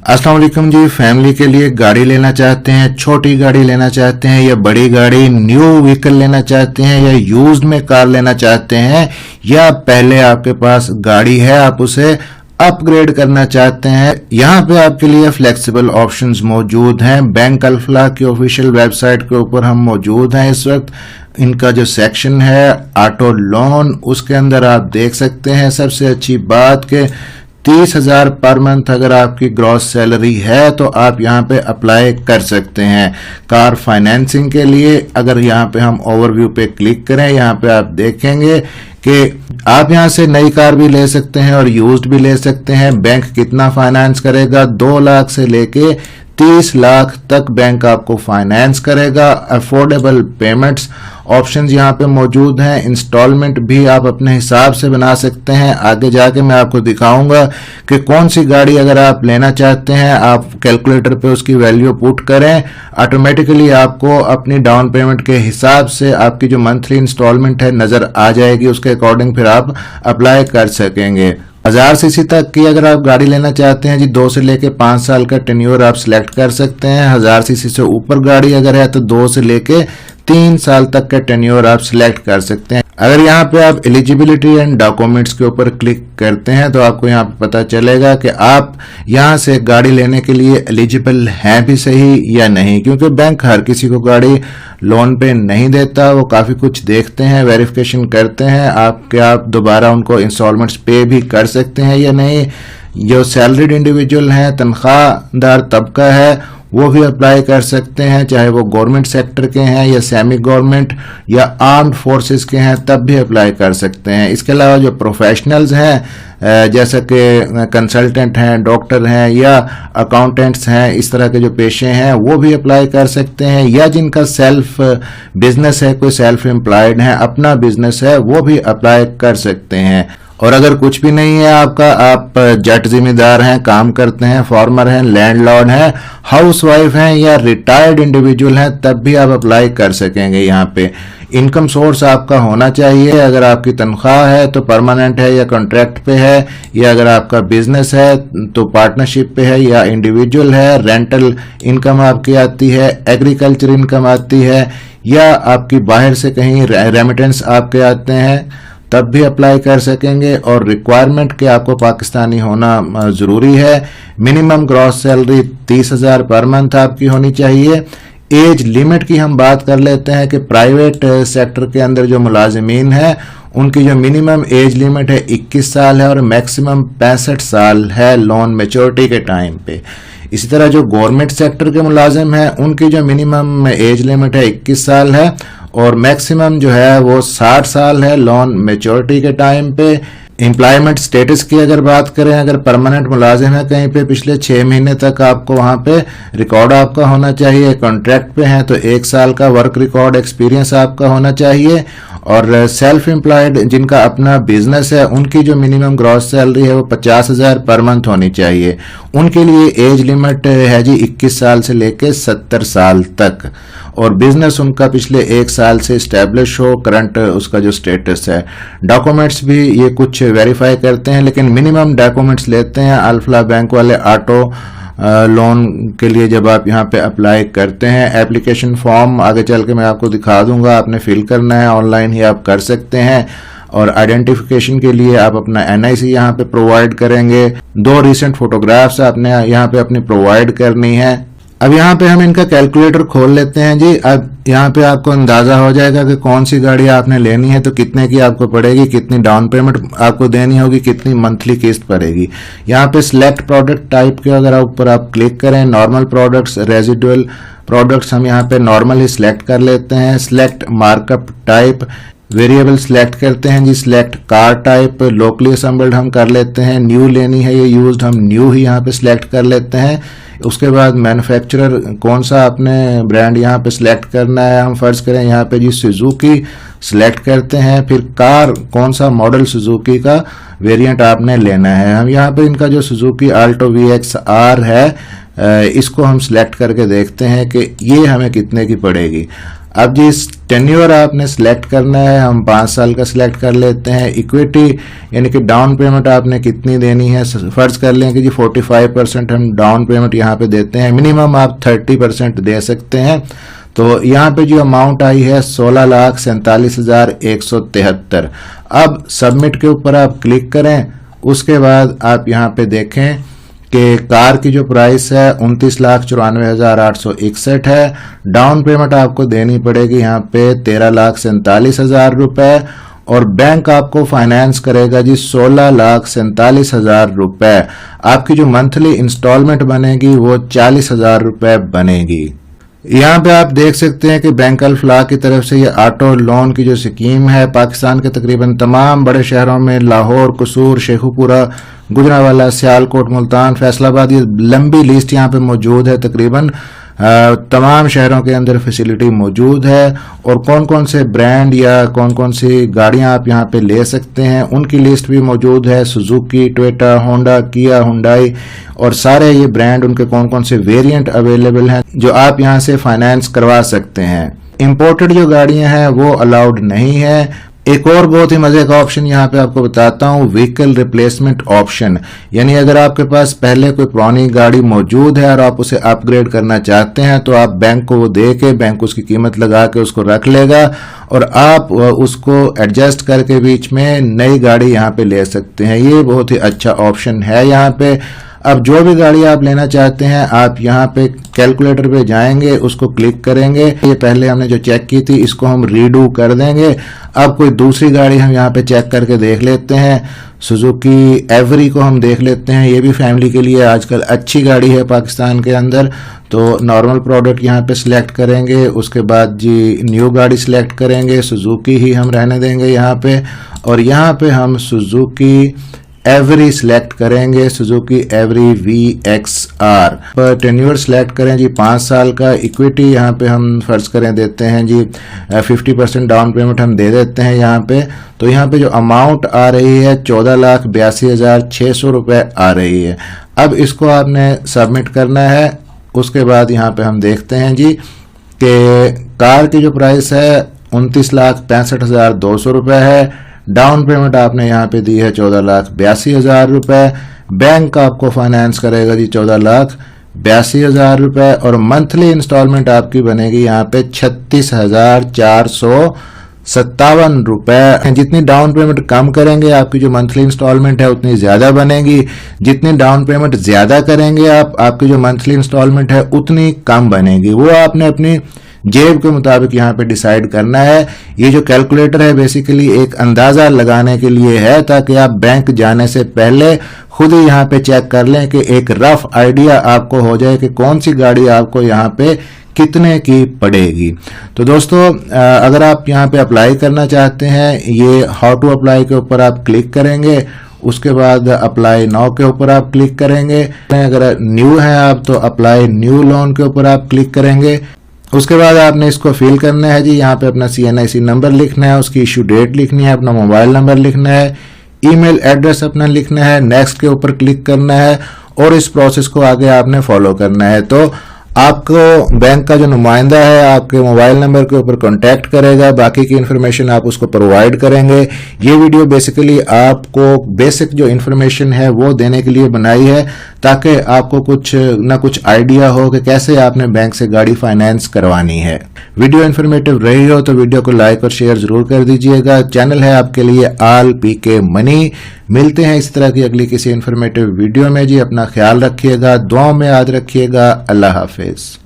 अस्सलाम वालेकुम जी। फैमिली के लिए गाड़ी लेना चाहते हैं, छोटी गाड़ी लेना चाहते हैं या बड़ी गाड़ी, न्यू व्हीकल लेना चाहते हैं या यूज्ड में कार लेना चाहते हैं, या पहले आपके पास गाड़ी है आप उसे अपग्रेड करना चाहते हैं, यहाँ पे आपके लिए फ्लेक्सिबल ऑप्शंस मौजूद हैं। बैंक अल्फलाह की ऑफिशियल वेबसाइट के ऊपर हम मौजूद हैं इस वक्त। इनका जो सेक्शन है ऑटो लोन, उसके अंदर आप देख सकते हैं सबसे अच्छी बात के 30,000 पर मंथ अगर आपकी ग्रॉस सैलरी है तो आप यहाँ पे अप्लाई कर सकते हैं। कार फाइनेंसिंग के लिए अगर यहाँ पे हम ओवरव्यू पे क्लिक करें, यहाँ पे आप देखेंगे कि आप यहाँ से नई कार भी ले सकते हैं और यूज्ड भी ले सकते हैं। बैंक कितना फाइनेंस करेगा, 2 लाख से लेके 30 लाख तक बैंक आपको फाइनेंस करेगा। अफोर्डेबल पेमेंट्स ऑप्शंस यहाँ पे मौजूद हैं। इंस्टॉलमेंट भी आप अपने हिसाब से बना सकते हैं। आगे जाके मैं आपको दिखाऊंगा कि कौन सी गाड़ी अगर आप लेना चाहते हैं, आप कैलकुलेटर पे उसकी वैल्यू पुट करें, ऑटोमेटिकली आपको अपनी डाउन पेमेंट के हिसाब से आपकी जो मंथली इंस्टॉलमेंट है नजर आ जाएगी। उसके अकॉर्डिंग फिर आप अप्लाई कर सकेंगे। 1000 सीसी तक की अगर आप गाड़ी लेना चाहते हैं जी, 2 से लेके 5 साल का टेन्योर आप सिलेक्ट कर सकते हैं। 1000 सीसी से ऊपर गाड़ी अगर है तो 2 से लेके 3 साल तक का टेन्योर आप सिलेक्ट कर सकते हैं। अगर यहाँ पे आप एलिजिबिलिटी एंड डॉक्यूमेंट्स के ऊपर क्लिक करते हैं तो आपको यहाँ पे पता चलेगा कि आप यहाँ से गाड़ी लेने के लिए एलिजिबल हैं भी सही या नहीं, क्योंकि बैंक हर किसी को गाड़ी लोन पे नहीं देता। वो काफी कुछ देखते हैं, वेरिफिकेशन करते हैं आप दोबारा उनको इंस्टॉलमेंट्स पे भी कर सकते हैं या नहीं। जो सैलरीड इंडिविजुअल हैं, तनख्वाहदार तबका है, वो भी अप्लाई कर सकते हैं, चाहे वो गवर्नमेंट सेक्टर के हैं या सेमी गवर्नमेंट या आर्म्ड फोर्सेस के हैं, तब भी अप्लाई कर सकते हैं। इसके अलावा जो प्रोफेशनल्स हैं जैसे कि कंसल्टेंट हैं, डॉक्टर हैं या अकाउंटेंट्स हैं, इस तरह के जो पेशे हैं वो भी अप्लाई कर सकते हैं। या जिनका सेल्फ बिजनेस है, कोई सेल्फ एम्प्लॉयड है, अपना बिजनेस है, वो भी अप्लाई कर सकते हैं। और अगर कुछ भी नहीं है आपका, आप जट जिम्मेदार हैं, काम करते हैं, फार्मर हैं, लैंडलॉर्ड हैं, हाउसवाइफ हैं या रिटायर्ड इंडिविजुअल हैं, तब भी आप अप्लाई कर सकेंगे। यहाँ पे इनकम सोर्स आपका होना चाहिए। अगर आपकी तनख्वाह है तो परमानेंट है या कॉन्ट्रैक्ट पे है, या अगर आपका बिजनेस है तो पार्टनरशिप पे है या इंडिविजुअल है, रेंटल इनकम आपकी आती है, एग्रीकल्चर इनकम आती है, या आपकी बाहर से कहीं रेमिटेंस आपके आते हैं, तब भी अप्लाई कर सकेंगे। और रिक्वायरमेंट के आपको पाकिस्तानी होना जरूरी है। Minimum gross salary 30,000 per month आपकी होनी चाहिए। एज लिमिट की हम बात कर लेते हैं कि प्राइवेट सेक्टर के अंदर जो मुलाजिमीन हैं उनकी जो मिनिमम एज लिमिट है 21 साल है और मैक्सिमम 65 साल है लोन मेच्योरिटी के टाइम पे। इसी तरह जो गवर्नमेंट सेक्टर के मुलाजिम हैं उनकी जो मिनिमम एज लिमिट है 21 साल है और मैक्सिमम जो है वो 60 साल है लोन मेच्योरिटी के टाइम पे। एम्प्लॉयमेंट स्टेटस की अगर बात करें, अगर परमानेंट मुलाजिम है कहीं पे, पिछले 6 महीने तक आपको वहां पे रिकॉर्ड आपका होना चाहिए। कॉन्ट्रैक्ट पे हैं तो 1 साल का वर्क रिकॉर्ड एक्सपीरियंस आपका होना चाहिए। और सेल्फ एम्प्लॉयड जिनका अपना बिजनेस है उनकी जो मिनिमम ग्रॉस सैलरी है वो 50,000 पर मंथ होनी चाहिए। उनके लिए एज लिमिट है जी 21 साल से लेके 70 साल तक, और बिजनेस उनका पिछले 1 साल से स्टैब्लिश हो, करंट उसका जो स्टेटस है। डॉक्यूमेंट्स भी ये कुछ वेरीफाई करते हैं, लेकिन मिनिमम डॉक्यूमेंट्स लेते हैं अल्फलाह बैंक वाले। ऑटो लोन के लिए जब आप यहाँ पे अप्लाई करते हैं, एप्लीकेशन फॉर्म आगे चल के मैं आपको दिखा दूंगा, आपने फिल करना है, ऑनलाइन ही आप कर सकते हैं। और आइडेंटिफिकेशन के लिए आप अपना NIC यहाँ पे प्रोवाइड करेंगे। 2 रिसेंट फोटोग्राफ्स आपने यहाँ पे अपनी प्रोवाइड करनी है। अब यहाँ पे हम इनका कैलकुलेटर खोल लेते हैं जी। अब यहाँ पे आपको अंदाजा हो जाएगा कि कौन सी गाड़ी आपने लेनी है, तो कितने की आपको पड़ेगी, कितनी डाउन पेमेंट आपको देनी होगी, कितनी मंथली किस्त पड़ेगी। यहाँ पे सिलेक्ट प्रोडक्ट टाइप के अगर ऊपर आप क्लिक करें, नॉर्मल प्रोडक्ट्स, रेजिडुअल प्रोडक्ट्स, हम यहाँ पे नॉर्मल ही सिलेक्ट कर लेते हैं। Select markup type, variable select करते हैं जी। Select car type, locally assembled हम कर लेते हैं। न्यू लेनी है या यूज्ड, हम न्यू ही यहाँ पे सिलेक्ट कर लेते हैं। उसके बाद मैन्युफैक्चरर कौन सा आपने ब्रांड यहाँ पे सिलेक्ट करना है, हम फर्ज करें यहाँ पे जी सुजुकी सिलेक्ट करते हैं। फिर कार कौन सा मॉडल सुजुकी का वेरिएंट आपने लेना है, हम यहाँ पे इनका जो सुजुकी आल्टो VXR है इसको हम सिलेक्ट करके देखते हैं कि ये हमें कितने की पड़ेगी। अब जी टेन्योर आपने सिलेक्ट करना है, हम 5 साल का सिलेक्ट कर लेते हैं। इक्विटी यानी कि डाउन पेमेंट आपने कितनी देनी है, फर्ज कर लें कि जी 45% हम डाउन पेमेंट यहाँ पे देते हैं, मिनिमम आप 30% दे सकते हैं। तो यहाँ पे जो अमाउंट आई है 16,47,173। अब सबमिट के ऊपर आप क्लिक करें। उसके बाद आप यहाँ पे देखें कि कार की जो प्राइस है 29,94,861 है। डाउन पेमेंट आपको देनी पड़ेगी यहाँ पे 13,47,000 रुपए और बैंक आपको फाइनेंस करेगा जी 16,47,000 रुपए। आपकी जो मंथली इंस्टॉलमेंट बनेगी वो 40,000 रुपए बनेगी। यहाँ पे आप देख सकते हैं कि बैंक अल फलाह की तरफ से ये ऑटो लोन की जो स्कीम है पाकिस्तान के तकरीबन तमाम बड़े शहरों में लाहौर, कसूर, शेखुपुरा, गुजरांवाला, सियालकोट, मुल्तान, फैसलाबाद, ये लंबी लिस्ट यहाँ पे मौजूद है। तकरीबन तमाम शहरों के अंदर फैसिलिटी मौजूद है और कौन कौन से ब्रांड या कौन कौन सी गाड़ियां आप यहां पे ले सकते हैं उनकी लिस्ट भी मौजूद है। सुजुकी, टोयोटा, होंडा, किया, हुंडई और सारे ये ब्रांड, उनके कौन कौन से वेरिएंट अवेलेबल हैं जो आप यहां से फाइनेंस करवा सकते हैं। इंपोर्टेड जो गाड़ियां हैं वो अलाउड नहीं है। एक और बहुत ही मजे का ऑप्शन यहाँ पे आपको बताता हूँ, व्हीकल रिप्लेसमेंट ऑप्शन। यानी अगर आपके पास पहले कोई पुरानी गाड़ी मौजूद है और आप उसे अपग्रेड करना चाहते हैं तो आप बैंक को वो दे के, बैंक उसकी कीमत लगा के उसको रख लेगा और आप उसको एडजस्ट करके बीच में नई गाड़ी यहाँ पे ले सकते हैं। ये बहुत ही अच्छा ऑप्शन है यहाँ पे। अब जो भी गाड़ी आप लेना चाहते हैं आप यहाँ पे कैलकुलेटर पे जाएंगे, उसको क्लिक करेंगे। ये पहले हमने जो चेक की थी इसको हम रीडू कर देंगे। अब कोई दूसरी गाड़ी हम यहाँ पे चेक करके देख लेते हैं। सुजुकी एवरी को हम देख लेते हैं, ये भी फैमिली के लिए आजकल अच्छी गाड़ी है पाकिस्तान के अंदर। तो नॉर्मल प्रोडक्ट यहाँ पे सिलेक्ट करेंगे, उसके बाद जी न्यू गाड़ी सिलेक्ट करेंगे, सुजुकी ही हम रहने देंगे यहाँ पे और यहाँ पे हम सुजुकी एवरी सिलेक्ट करेंगे, सुजुकी एवरी VXR पर टेन्योर सिलेक्ट करें जी 5 साल का। इक्विटी यहाँ पे हम फर्ज करें देते हैं जी 50% डाउन पेमेंट हम दे देते हैं यहाँ पे। तो यहाँ पे जो अमाउंट आ रही है 14,82,600 रुपए आ रही है। अब इसको आपने सबमिट करना है। उसके बाद यहाँ पे हम देखते हैं जी कि कार की जो प्राइस है 29,65,200 रुपए है। डाउन पेमेंट आपने यहाँ पे दी है 14,82,000 रुपए। बैंक आपको फाइनेंस करेगा जी 14,82,000 रुपए और मंथली इंस्टॉलमेंट आपकी बनेगी यहाँ पे 36,457 रुपए। जितनी डाउन पेमेंट कम करेंगे आपकी जो मंथली इंस्टॉलमेंट है उतनी ज्यादा बनेगी। जितनी डाउन पेमेंट ज्यादा करेंगे आपकी जो मंथली इंस्टॉलमेंट है उतनी कम बनेगी। वो आपने अपनी जेब के मुताबिक यहाँ पे डिसाइड करना है। ये जो कैलकुलेटर है बेसिकली एक अंदाजा लगाने के लिए है ताकि आप बैंक जाने से पहले खुद ही यहाँ पे चेक कर लें कि एक रफ आइडिया आपको हो जाए कि कौन सी गाड़ी आपको यहाँ पे कितने की पड़ेगी। तो दोस्तों अगर आप यहाँ पे अप्लाई करना चाहते हैं, ये हाउ टू अप्लाई के ऊपर आप क्लिक करेंगे। उसके बाद अप्लाई नाउ के ऊपर आप क्लिक करेंगे। अगर न्यू है आप तो अप्लाई न्यू लोन के ऊपर आप क्लिक करेंगे। उसके बाद आपने इसको फिल करना है जी। यहाँ पे अपना CNIC नंबर लिखना है, उसकी इशू डेट लिखनी है, अपना मोबाइल नंबर लिखना है, ईमेल एड्रेस अपना लिखना है, नेक्स्ट के ऊपर क्लिक करना है और इस प्रोसेस को आगे आपने फॉलो करना है। तो आपको बैंक का जो नुमाइंदा है आपके मोबाइल नंबर के ऊपर कांटेक्ट करेगा, बाकी की इन्फॉर्मेशन आप उसको प्रोवाइड करेंगे। ये वीडियो बेसिकली आपको बेसिक जो इन्फॉर्मेशन है वो देने के लिए बनाई है ताकि आपको कुछ ना कुछ आइडिया हो कि कैसे आपने बैंक से गाड़ी फाइनेंस करवानी है। वीडियो इन्फॉर्मेटिव रही हो तो वीडियो को लाइक और शेयर जरूर कर दीजिएगा। चैनल है आपके लिए ऑल PK मनी। मिलते हैं इस तरह की अगली किसी इन्फॉर्मेटिव वीडियो में जी। अपना ख्याल रखिएगा, दुआओं में याद रखिएगा। अल्लाह हाफिज।